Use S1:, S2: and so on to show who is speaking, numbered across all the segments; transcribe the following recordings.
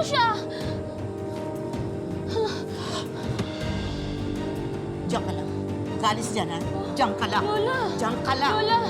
S1: siya!
S2: Diyan ka lang. Kalis dyan, ha? Diyan ka lang.
S1: Lola!
S2: Diyan ka lang.
S1: Lola!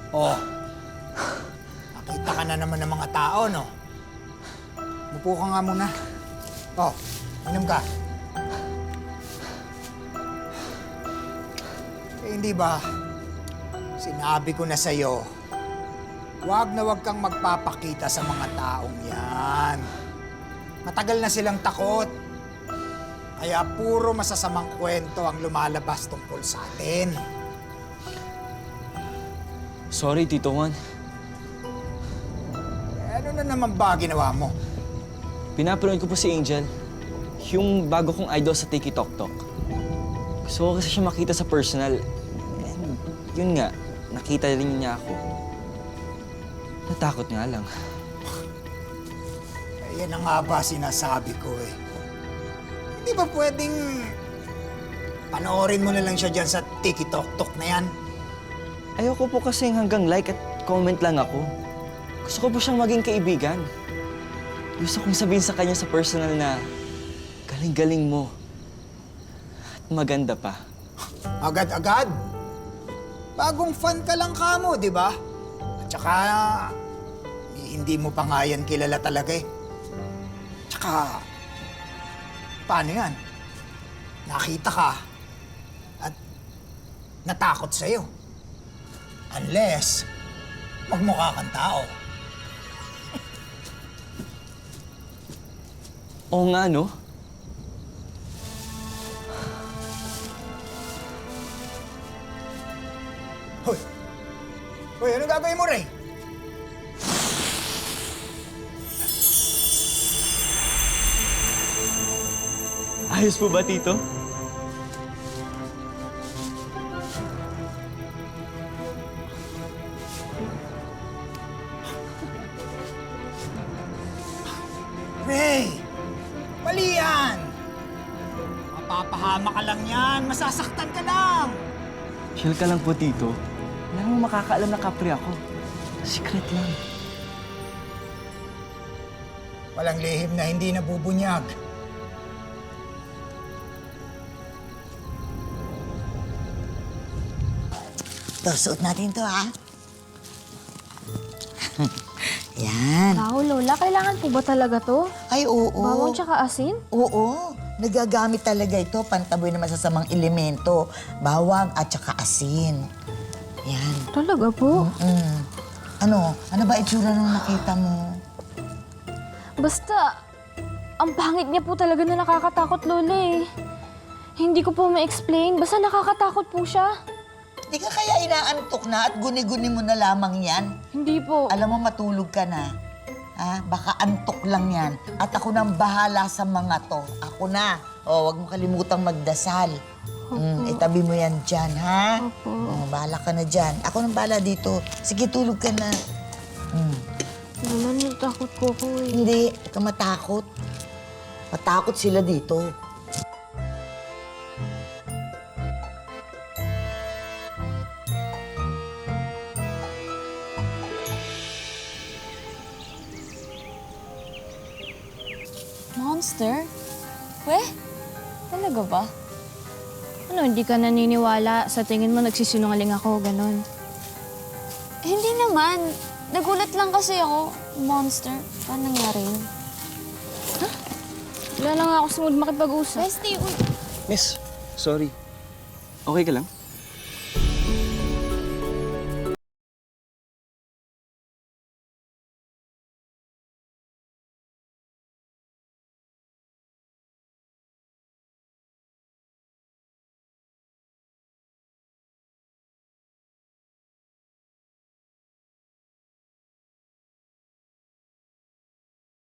S3: Oh, nakita ka na naman ng mga tao, no? Mupo ka nga muna. Oh, inom ka. Eh, hindi ba, sinabi ko na sa'yo, wag na wag kang magpapakita sa mga taong yan. Matagal na silang takot. Kaya puro masasamang kwento ang lumalabas tungkol sa atin.
S4: Sorry, Tito Juan.
S3: Eh, ano na naman ba ginawa mo?
S4: Pinapanood ko po si Angel. Yung bago kong idol sa Tiki Tok Tok. Gusto ko kasi siya makita sa personal. And yun nga, nakita rin niya ako. Natakot nga lang.
S3: Eh, yan ang nga ba sinasabi ko eh. Hindi ba pwedeng panoorin mo na lang siya dyan sa Tiki Tok Tok na yan?
S4: Ayoko po kasi hanggang like at comment lang ako. Gusto ko po siyang maging kaibigan. Gusto kong sabihin sa kanya sa personal na galing-galing mo. At maganda pa.
S3: Agad-agad? Bagong fan ka lang kamo, di ba? At saka, hindi mo pa nga yan kilala talaga eh. Tsaka, paano yan? Nakita ka at natakot sa'yo. Unless, magmukha kang tao.
S4: Oo nga, no?
S3: Hoy! Hoy, ano gagawin mo, Ray?
S4: Ayos po ba, Tito?
S3: Ray! Mali yan! Mapapahama ka lang yan. Masasaktan ka lang.
S4: Chill ka lang po, Tito. Wala namang makakaalam na kapre ako. Secret lang.
S3: Walang lihim na hindi nabubunyag.
S2: Ito, suot natin to, ha? Yan.
S1: Wow, Lola, kailangan po ba talaga to?
S2: Ay, oo.
S1: Bawang tsaka asin?
S2: Oo. Nagagamit talaga ito pantaboy ng masasamang elemento. Bawang at saka asin. Yan.
S1: Talaga po?
S2: Ano? Ano ba itsura nung nakita mo?
S1: Basta, ang pangit niya po talaga na nakakatakot, Lola eh. Hindi ko po ma-explain. Basta nakakatakot po siya.
S2: Di ka kaya inaantok na at guni-guni mo na lamang yan?
S1: Hindi po.
S2: Alam mo, matulog ka na. Ha? Baka antok lang yan. At ako nang bahala sa mga to. Ako na. O, wag mo kalimutang magdasal. Itabi mo yan dyan, ha?
S1: Opo.
S2: O, bahala ka na dyan. Ako nang bahala dito. Sige, tulog ka na.
S1: Lola, natakot po ako eh.
S2: Hindi, huwag ka matakot. Matakot sila dito.
S1: Monster? Weh? Talaga ba? Ano, hindi ka naniniwala? Sa tingin mo nagsisinungaling ako, ganon.
S5: Hindi naman. Nagulat lang kasi ako. Monster. Paano nangyari yun?
S1: Wala lang ako sa mood makipag-usap.
S5: Bestie, uy.
S4: Miss, sorry. Okay ka lang?